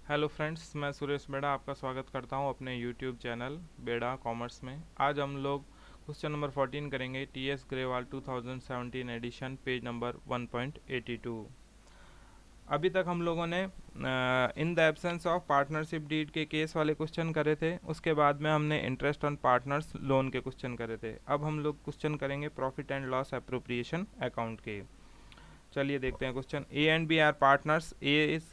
Hello friends, मैं सुरेश बेड़ा आपका स्वागत करता हूं अपने यूट्यूब चैनल बेड़ा कॉमर्स में। आज हम लोग क्वेश्चन नंबर 14 करेंगे। TS Grewal 2017 edition, page number 1.82। अभी तक हम लोगों ने in the absence of partnership deed के केस वाले क्वेश्चन करे थे। उसके बाद में हमने इंटरेस्ट ऑन पार्टनर्स लोन के क्वेश्चन करे थे। अब हम लोग क्वेश्चन करेंगे profit and loss appropriation account के। चलिए देखते हैं question. A and B are partners. A is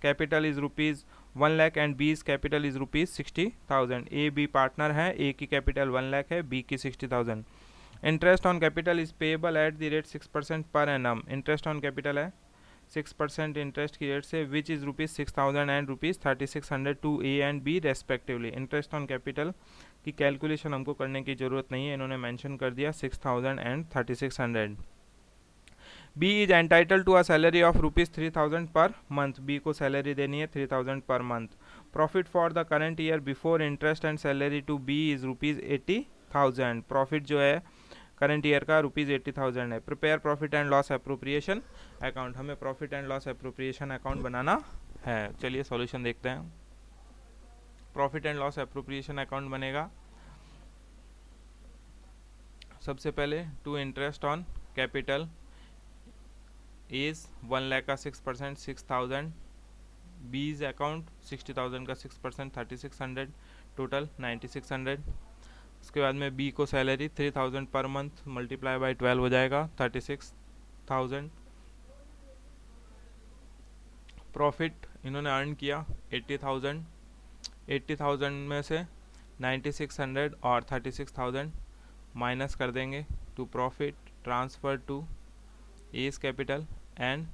capital is rupees 1 lakh and B is capital is rupees 60,000। A B partner है, ए की कैपिटल 1 लाख है, बी की 60,000। Interest on capital is payable at the rate 6% per annum. Interest on capital है 6% interest की rate से, which is rupees 6,000 and rupees 3,600 to A and B respectively. Interest on capital की calculation हमको करने की ज़रूरत नहीं है, इन्होंने मेंशन कर दिया 6,000 and 3,600। B is entitle to a salary of rupees 3,000 per month. B को सैलरी देनी है 3,000 per month. Profit for the current year before interest and salary to be is rupees 80,000। Profit जो है करंट ईयर का rupees 80,000 है। Prepare profit and loss appropriation account. हमें profit and loss appropriation account बनाना है। चलिए सॉल्यूशन देखते हैं। Profit and loss appropriation account बनेगा सबसे पहले to interest on capital is 1 lakh का 6%, 6,000। बीज अकाउंट 60,000 का 6%, 3,600, टोटल 9,600। उसके बाद में बी को salary 3,000 per month multiply by 12 हो जाएगा 36,000। प्रॉफिट इन्होंने अर्न किया 80,000। 80,000 में से 9,600 और 36,000 माइनस कर देंगे to profit transfer to A's capital and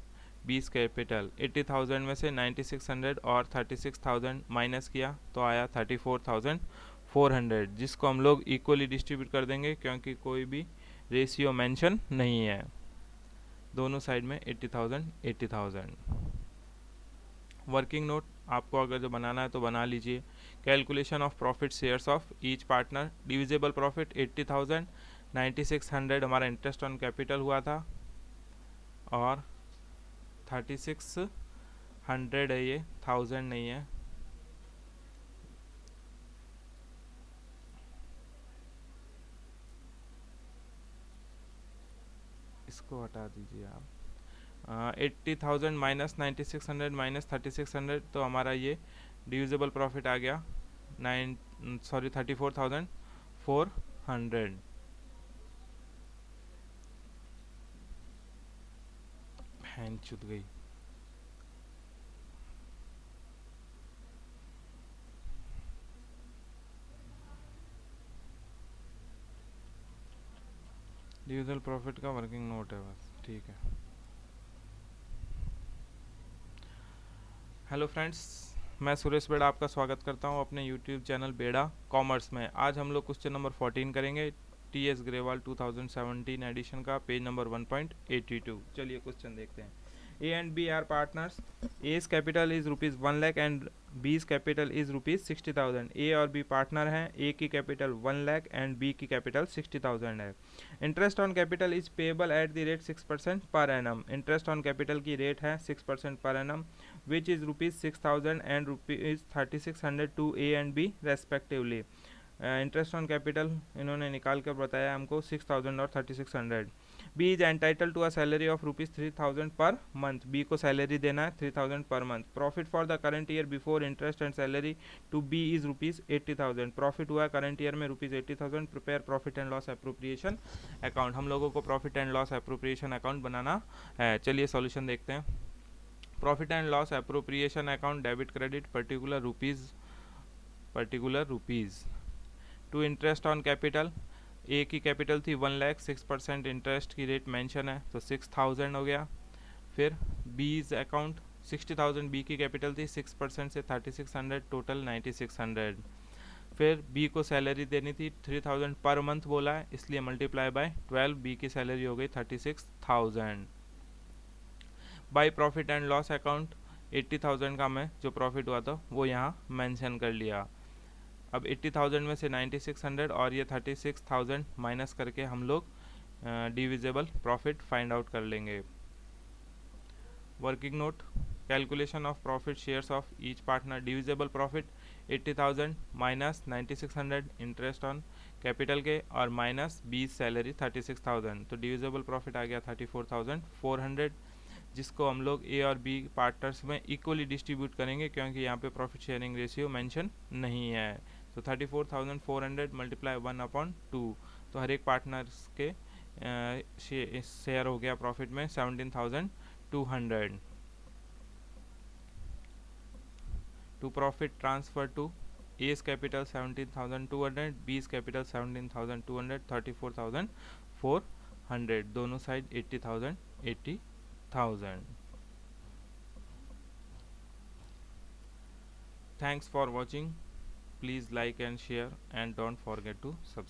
B's capital. 80,000 में से 9,600 और 36,000 माइनस किया तो आया 34,400, जिसको हम लोग इक्वली डिस्ट्रीब्यूट कर देंगे क्योंकि कोई भी रेशियो मेंशन नहीं है। दोनों साइड में 80,000 80,000। वर्किंग नोट आपको अगर जो बनाना है तो बना लीजिए। Calculation of profit shares of each partner. Divisible profit 80,000, 9,600 हमारा इंटरेस्ट ऑन कैपिटल हुआ था और 3,600 है, ये 1,000 नहीं है। इसको हटा दीजिए आप। 80,000 माइनस 9,600 माइनस 3,600 तो हमारा ये डिविजिबल प्रॉफिट आ गया 34,400। हैंड चुद गई। डिविजिबल प्रॉफिट का वर्किंग नोट है बस, ठीक है। हेलो फ्रेंड्स, मैं सुरेश बेड़ा आपका स्वागत करता हूं अपने यूट्यूब चैनल बेड़ा कॉमर्स में। आज हम लोग क्वेश्चन नंबर 14 करेंगे। टीएस ग्रेवाल 2017 एडिशन का, पेज नंबर 1.82। चलिए क्वेश्चन देखते हैं। A and B are partners. A's capital is rupees 1 lakh and B's capital is rupees 60,000। A और बी पार्टनर हैं, ए की कैपिटल 1 लाख एंड बी की कैपिटल 60,000 है। Interest on capital is payable at the rate 6% per annum. Interest on capital की rate है 6% per annum, which is rupees 6,000 and rupees 3,600 to A and B respectively. Interest on capital इन्होंने निकाल कर बताया हमको 6,000 और 3,600। B is entitle to a salary of rupees 3,000 per month. B को salary देना है 3,000 per month. Profit for the current year before interest and salary to be is rupees 80,000। Profit हुआ करंट ईयर में rupees 80,000। Prepare profit and loss appropriation account. हम लोगों को profit and loss appropriation account बनाना है। चलिए सॉल्यूशन देखते हैं। Profit and loss appropriation account, debit credit particular rupees to interest on capital. A की कैपिटल थी 1 लाख, 6% इंटरेस्ट की रेट मेंशन है तो 6,000 हो गया। फिर बीज अकाउंट 60,000, बी की कैपिटल थी 6% से 3,600, टोटल 9,600। फिर बी को सैलरी देनी थी 3,000 पर मंथ बोला है, इसलिए मल्टीप्लाई बाय 12, बी की सैलरी हो गई 36,000। By profit and loss account 80,000 का मैं जो प्रॉफिट हुआ था वो यहाँ मेंशन कर लिया। अब 80,000 में से 9,600 और ये 36,000 माइनस करके हम लोग डिविजिबल प्रॉफिट फाइंड आउट कर लेंगे। Working note calculation of profit shares of each partner divisible profit 80,000 minus 9600 interest on capital के और माइनस 20 सैलरी 36,000, तो डिविजिबल प्रॉफिट आ गया 34,400, जिसको हम लोग ए और बी पार्टनर्स में इक्वली डिस्ट्रीब्यूट करेंगे क्योंकि यहाँ पे प्रॉफिट शेयरिंग रेशियो मेंशन नहीं है। तो 34,400 मल्टीप्लाई 1/2, तो हर एक पार्टनर्स के शेयर हो गया प्रॉफिट में 17,200। To profit transfer to A's capital 17,200, B's capital 17,200, 34,400, दोनों side 80,000 80,000। Thanks for watching. Please like and share and don't forget to subscribe.